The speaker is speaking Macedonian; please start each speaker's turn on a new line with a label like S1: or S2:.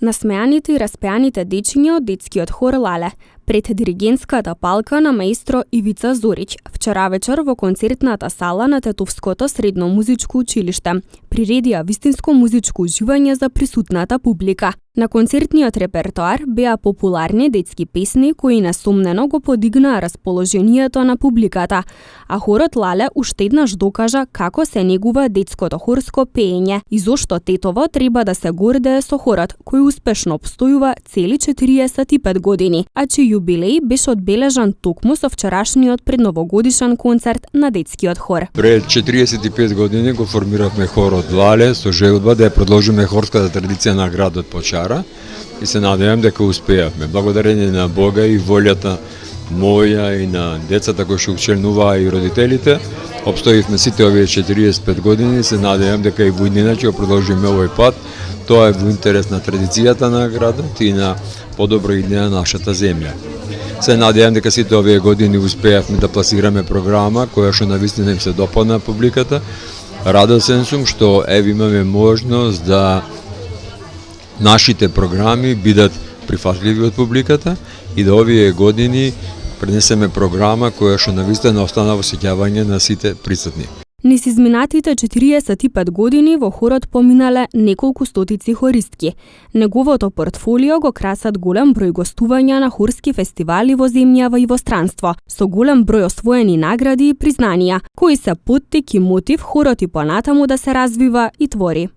S1: Насмеаните и распеаните дечиња од детскиот хор Лале, пред диригентската палка на маестро Ивица Зорич, вчера вечер во концертната сала на Тетовското средно музичко училиште, приредија вистинско музичко уживање за присутната публика. На концертниот репертоар беа популарни детски песни кои несомнено го подигнаа расположението на публиката, а хорот Лале уште еднаш докажа како се негува детското хорско пеење и зошто Тетово треба да се гордее со хорот кој успешно обстојува цели 45 години, а чиј јубилеј беше одбележан токму со вчерашниот предновогодишен концерт на детскиот хор.
S2: Пред 45 години го формиравме хорот Лале со желба да ја продолжиме хорската традиција на градот Почара и се надевам дека успеавме. Благодарение на Бога и волјата моја и на децата кои што учленуваа и родителите, обстоивме сите овие 45 години и се надевам дека и во иднина ќе продолжиме овој пат. Тоа е во интерес на традицијата на градот и на подобро идеја на нашата земја. Се надевам дека сите овие години успеавме да пласираме програма која што навистина им се допадна публиката. Радосен сум што имаме можност да нашите програми бидат прифатливи од публиката и да овие години пренесеме програма која што навистина остана во сеќавање на сите присутни.
S1: Низ изминатите 45 години во хорот поминале неколку стотици хористки. Неговото портфолио го красат голем број гостувања на хорски фестивали во земјава и во странство, со голем број освоени награди и признанија, кои се поттик и мотив хорот и понатаму да се развива и твори.